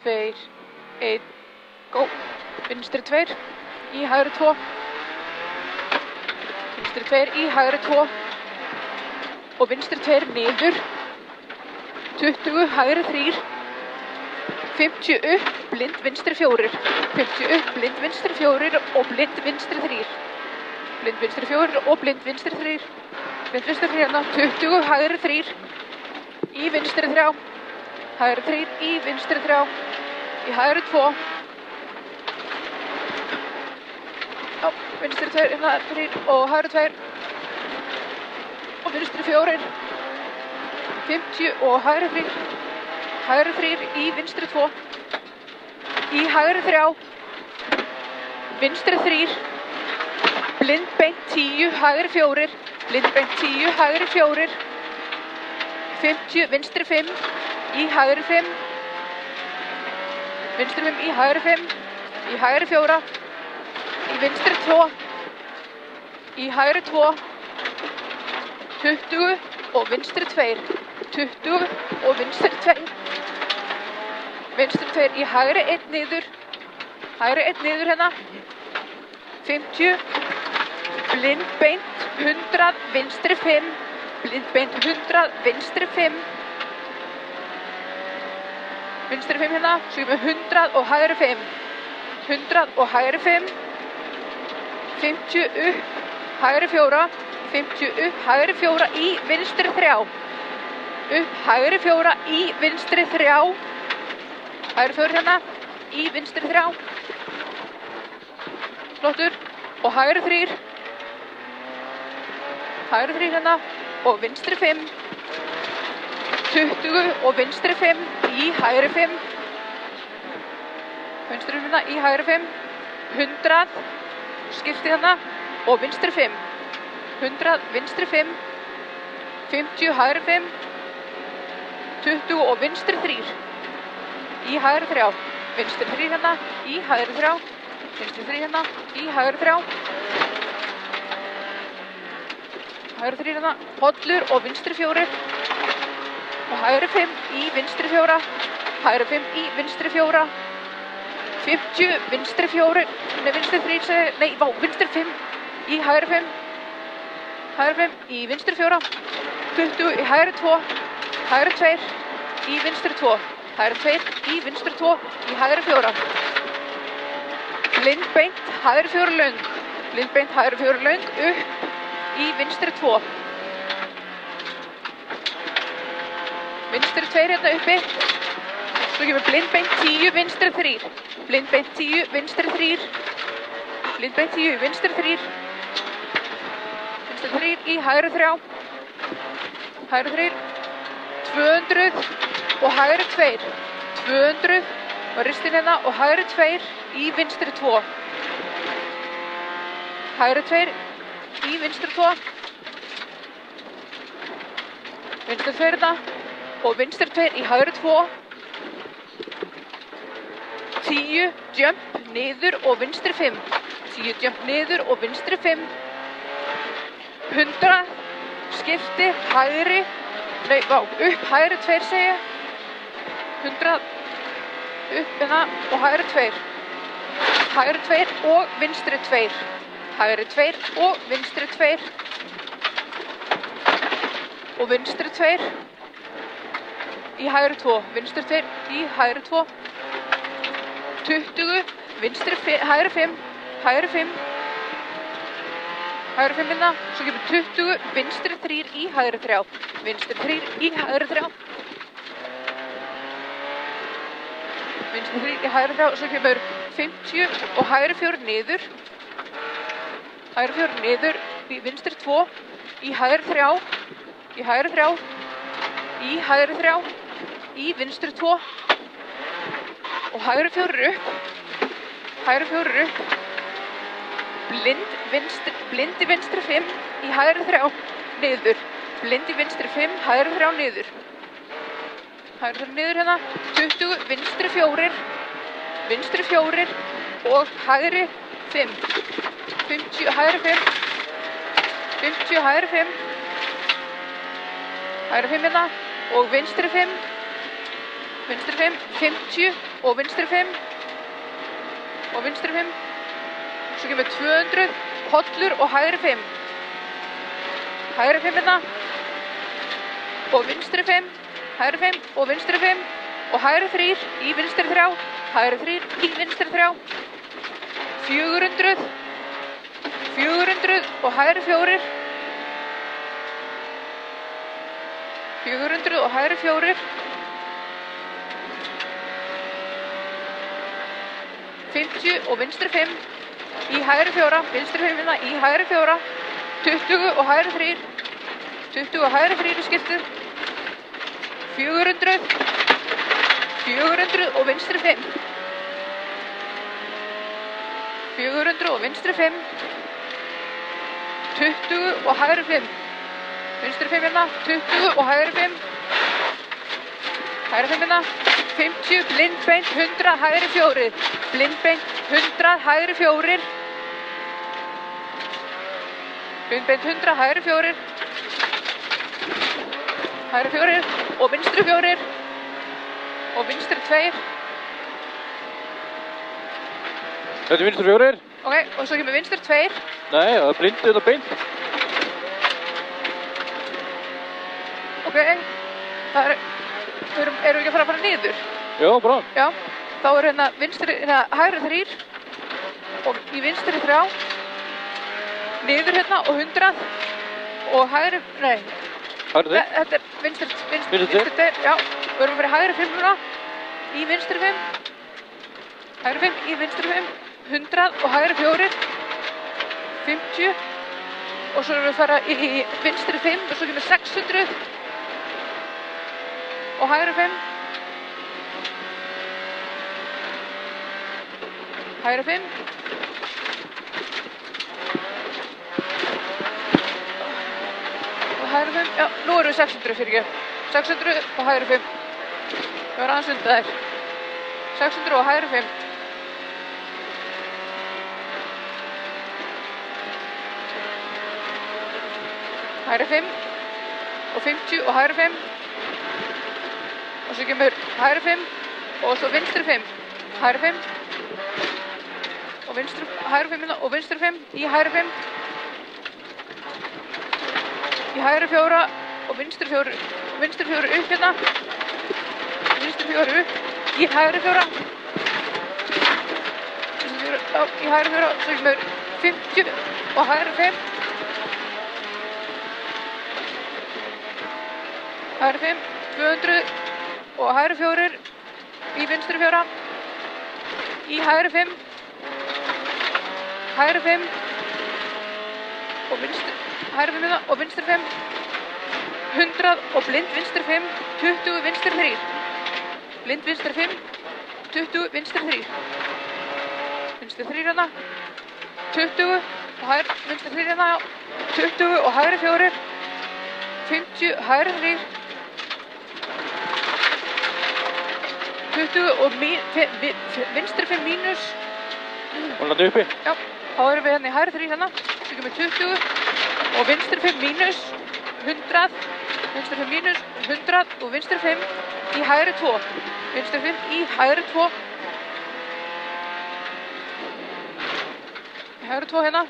2, 1, go. Vinstri 2, í hægri 2. Vinstri 2, í hægri 2. Og vinstri 2 niður. 20, hægri 3. 50 upp, blind vinstri 4. 50 upp, blind vinstri 4 og blind vinstri 3. Blind vinstri 4 og blind vinstri 3. Blind vinstri 3 hérna. 20, hægri 3. Í vinstri 3. Hægri 3, í vinstri 3. Í hægri 2. Já, vinstri 2, hérna 3 og hægri 2. Og vinstri 4. 50 og hægri 3. Hægri 3, í vinstri 2. Í hægri 3. Vinstri 3. Blind beint 10, hægri 4. Blind beint 10, hægri 4. 50, vinstri 5. Í hægri 5. Vinstri 5, í hægri 5. Í hægri 4. Í vinstri 2. Í hægri 2. 20 og vinstri 2. 20 og vinstri 2. Vinstri 2 í hægri 1 niður. Hægri 1 niður hérna. 50. Blind beint 100, vinstri 5. Blind beint 100, vinstri 5. Vinstri 5 hérna. Svo með 100 og hægri 5. 100 og hægri 5. 50 upp, hægri 4. 50 upp, hægri 4 í vinstri 3. Upp, hægri 4 í vinstri 3. Hægri 4 hérna, í vinstri 3. Flottur. Og hægri 3. Hægri 3 hérna og vinstri 5. 20 og vinstri 5 í hægri 5. Vinstri 5 hérna í hægri 5. 100. Skipti hérna og vinstri 5. 100, vinstri 5. 50, hægri 5. 20 og vinstri 3. Í hægri 3. Vinstri 3 hérna, í hægri 3. Vinstri 3 hérna, í hægri 3. Hægri 3 hérna, hollur og vinstri 4. Og hægri 5 í vinstri 4. Hægri 5 í vinstri 4. 50, vinstri 4. Nei, vinstri 3, nei, vinstri 5. Í hægri 5. Hægri 5 í vinstri 4. 20 í hægri 2. Hægri 2 í vinstri 2. Hægri 2 í vinstri 2 í hægri 4. Blind beint, hægri 4 löng. Blind beint, hægri 4 löng. Upp í vinstri 2. Vinstri 2 hérna uppi. Svo kemur blind beint 10, vinstri 3. Blind beint 10, vinstri 3. Blind beint 10, vinstri 3. Vinstri 3 í hægri 3. Hægri 3. 200 og hægri 2. 200 og ristin hérna og hægri 2 í vinstri 2. Hægri 2 í vinstri 2. Vinstri 2 hérna og vinstri 2 í hægri 2. 10 jump niður og vinstri 5. 10 jump niður og vinstri 5. 100 skipti hægri, nei, upp hægri 2 segja. 100 upp hérna og hægri 2. Hægri 2 og vinstri 2. Hægri 2 og vinstri 2. Og vinstri 2 í hægri 2. Vinstri 2 í hægri 2. 20, vinstri 5, hægri 5. Hægri 5. Hægri 5 hérna. Svo kemur 20, vinstri 3 í hægri 3. Vinstri 3 í hægri 3. Vinstri 3 í hægri 3. Svo kemur 50 og hægri 4 niður. Hægri 4 niður í vinstri 2. Í hægri 3. Í hægri 3. Í hægri 3. Í vinstri 2. Og hægri 4 upp. Hægri 4 upp. Blind í vinstri 5 í hægri 3 niður. Blind í vinstri 5, hægri 3 niður. Hægri 3 niður hérna. 20, vinstri 4. Vinstri 4 og hægri 5. 50, hægri 5. 50, hægri 5. Hægri 5 hérna og vinstri 5. vinstri 5, 50 og vinstri 5 og vinstri 5. Svo kemur 200, pollur og hægri 5. Hægri 5 hérna og vinstri 5, hægri 5 og vinstri 5 og hægri 3 í vinstri 3, hægri 3 í vinstri 3. 400, 400 og hægri 4. 400 og hægri 4. 50 og vinstri 5 í hægri 4, vinstri 5 hérna í hægri 4. 20 og hægri 3. 20 og hægri 3 í skiptið. 400, 400 og vinstri 5. 400 og vinstri 5. 20 og hægri 5. Vinstri 5 hérna, 20 og hægri 5. Hægri 5 hérna, 50, blindbeint, 100, hægri 4. Blindbeint, 100, hægri 4. Blindbeint, 100, hægri 4. Hægri 4 og vinstri 4. Og vinstri 2. Þetta vinstri 4. Ok, og svo kemur vinstri 2. Nei, það blindið og beint. Ok, það erum við ekki að fara niður? Já, bra. Já, þá hérna hægri 3 og í vinstri 3. Niður hérna og 100 og hægri, nei. Hægri 3. Þetta er vinstri 2, já. Við erum að fyrir hægri 5 núna, í vinstri 5. Hægri 5, í vinstri 5. 100 og hægri 4. 50 og svo erum við að fara í vinstri 5 og svo kemur 600 og hægri 5. Hægri 5. Og hægri 5, já, nú erum við 600 fyrir ekki. 600 og hægri 5. Við varum aðeins undan þær. 600 og hægri 5. Hægri 5 og 50 og hægri 5. Og svo kemur hægri 5 og svo vinstri 5. Hægri 5 og vinstri, hægri 5 og vinstri 5 í hægri 5. Í hægri 4 og vinstri 4 upp hérna. Vinstri 4 upp í hægri 4. Í hægri 4 svo kemur 50 og hægri 5. Hægri 5, 200 og hægri 4 í vinstri 4. Í hægri 5. Hægri 5 og vinstri, hægri 5 og vinstri 5. 100 og blind vinstri 5. 20 vinstri 3. Blind vinstri 5. 20 vinstri 3. Vinstri 3 hérna. 20 og hægri, vinstri 3 hérna. 20 og hægri 4. 50 hægri 3. 20 og vinstri 5 mínus. Og landa uppi? Já, þá erum við hérna í hægri 3 hérna. Svo kemur 20 og vinstri 5 mínus 100. Vinstri 5 mínus 100 og vinstri 5 í hægri 2. Vinstri 5 í hægri 2. Í hægri 2 hérna.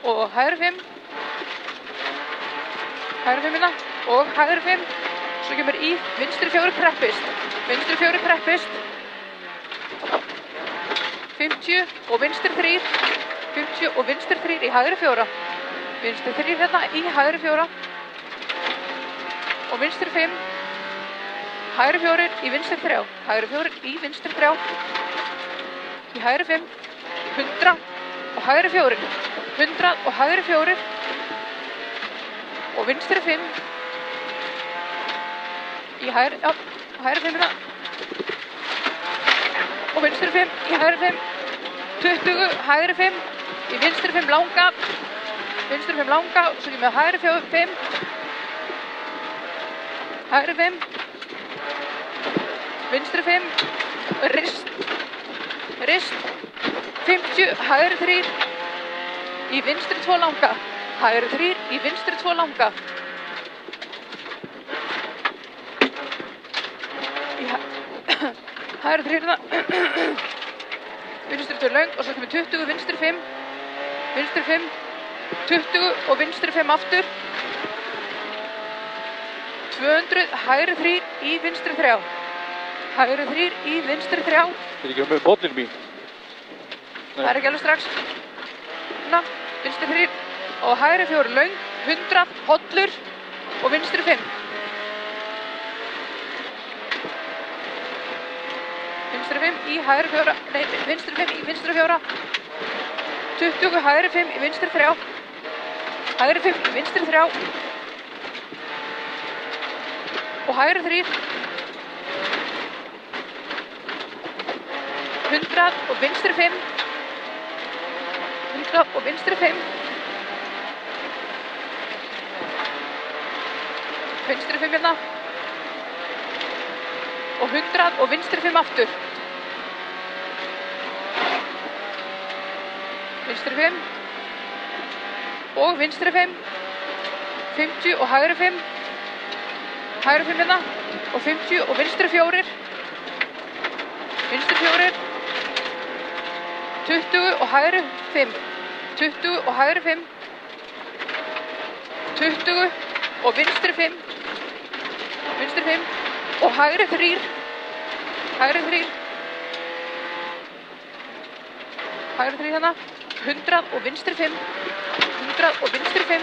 Og hægri 5. Hægri 5 hérna og hægri 5. Svo kemur í vinstri 4 kreppist. Vinstri 4 kreppist. 50 og vinstri 3. 50 og vinstri 3 í hægri 4. Vinstri 3 hérna í hægri 4. Og vinstri 5. Hægri 4 í vinstri 3. Hægri 4 í vinstri 3. Í hægri 5. 100 og hægri 4. 100 og hægri 4. Og vinstri 5. Í hægri, já, hægri 5 hérna. Og vinstri 5 í hægri 5. 20, hægri 5. Í vinstri 5 langa. Vinstri 5 langa. Og svo kemur hægri 5. Hægri 5. Vinstri 5. Rist. Rist. 50, hægri 3. Í vinstri 2 langa. Hægri 3 í vinstri 2 langa. Í Hægri 3 hérna. Vinstri 2 löng og svo kemur 20, vinstri 5. Vinstri 5, 20 og vinstri 5 aftur. 200, hægri 3 í vinstri 3. Hægri 3 í vinstri 3. Þetta ekki með bollin mín. Það ekki alveg strax. Ná, vinstri 3 og hægri 4 löng, 100, hollur og vinstri 5. Vinstri 5 í hægri 4, nei, vinstri 5 í vinstri 4. 20, hægri 5 í vinstri 3. Hægri 5 í vinstri 3. Og hægri 3. 100 og vinstri 5. 100 og vinstri 5. Vinstri 5 hérna. Og 100 og vinstri 5 aftur. Vinstri 5. Og vinstri 5. 50 og hægri 5. Hægri 5 hérna. Og 50 og vinstri 4. Vinstri 4. 20 og hægri 5. 20 og hægri 5. 20 og vinstri 5. Vinstri 5 og hægri 3. Hægri 3. Hægri 3 hérna. 100 og vinstri 5. 100 og vinstri 5.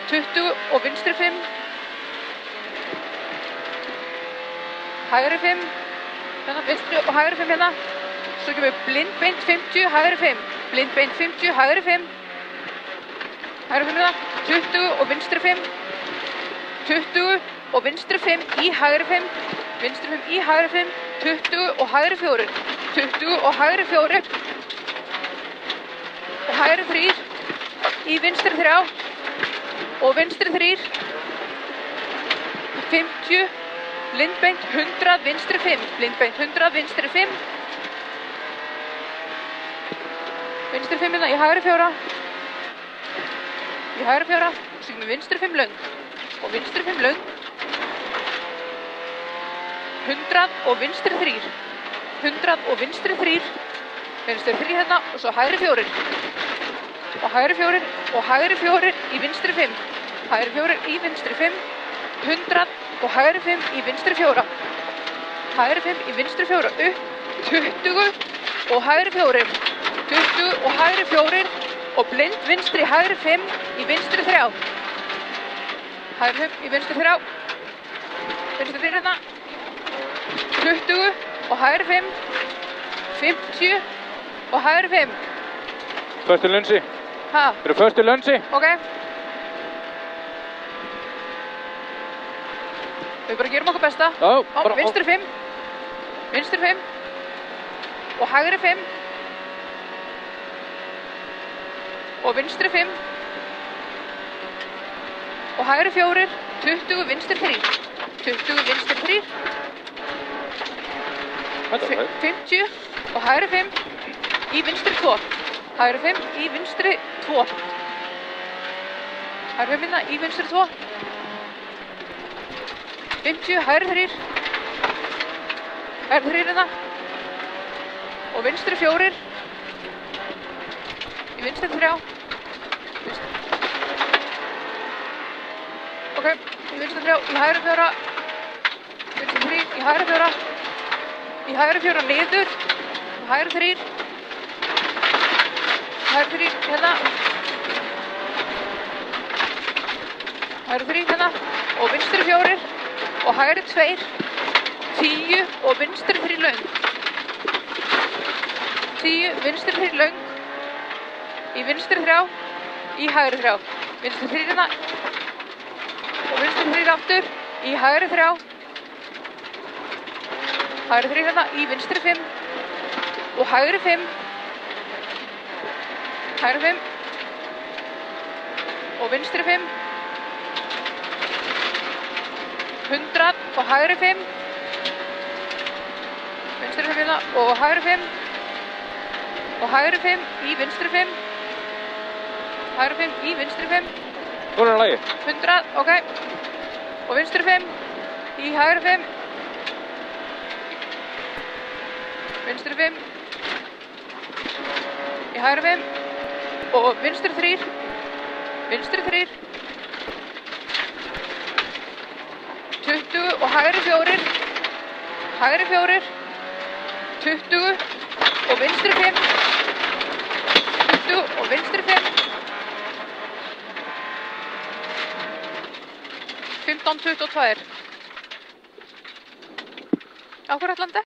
20 og vinstri 5. Hægri 5. Hérna, vinstri og hægri 5 hérna. Svo kemur blindbeint 50, hægri 5. Blindbeint 50, hægri 5. Hægri 5 hérna. 20 og vinstri 5. 20 og vinstri 5 í hægri 5. Vinstri 5 í hægri 5. 20 og hægri 4. 20 og hægri 4. Og hægri 3 í vinstri 3. Og vinstri 3. 50. Blindbeint 100, vinstri 5. Blindbeint 100, vinstri 5. Vinstri 5 hérna í hægri 4. Í hægri 4. Svo kemur vinstri 5 löng. Og vinstri 5 löng. 100 og vinstri 3. 100 og vinstri 3. Vinstri 3 hérna og svo hægri 4. Og hægri 4 og hægri 4 í vinstri 5. Hægri 4 í vinstri 5. 100 og hægri 5 í vinstri 4. Hægri 5 í vinstri 4 upp. 20 og hægri 4. 20 og hægri 4 og blind vinstri hægri 5 í vinstri 3. Hægri 5 í vinstri 3. Vinstri 3 hérna. 20 og hægri 5. 50 og hægri 5. Förstu lunsi. Ha? Eru förstu lunsi? Ok. Við bara gerum okkur besta. Já, bara. Vinstri 5. Vinstri 5. Og hægri 5. Og vinstri 5. Og hægri 4. 20 vinstri 3. 20 vinstri 3. 50 og hægri 5 í vinstri 2. Hægri 5 í vinstri 2. Hægri 5 hérna í vinstri 2. 50, hægri 3. Hægri 3 hérna. Og vinstri 4. Í vinstri 3. Ok, í vinstri 3, í hægri 4. Vinstri 3, í hægri 4. Í hægri 4 niður. Hægri 3. Hægri 3 hérna. Hægri 3 hérna. Og vinstri 4. Og hægri 2. 10 og vinstri 3 löng. 10, vinstri 3 löng. Í vinstri 3. Í hægri 3. Vinstri 3 hérna. Og vinstri 3 aftur. Í hægri 3. Hægri 3 hérna í vinstri 5. Og hægri 5. Hægri 5. Og vinstri 5. 100 og hægri 5. Vinstri 5 hérna og hægri 5. Og hægri 5 í vinstri 5. Hægri 5 í vinstri 5. Svona er lagi. 100, ok. Og vinstri 5 í hægri 5. vinstri 5, í hægri 5 og vinstri 3, vinstri 3, 20 og hægri 4, hægri 4, 20 og vinstri 5, 20 og vinstri 5, 15, 22. Á hverju ætlandi?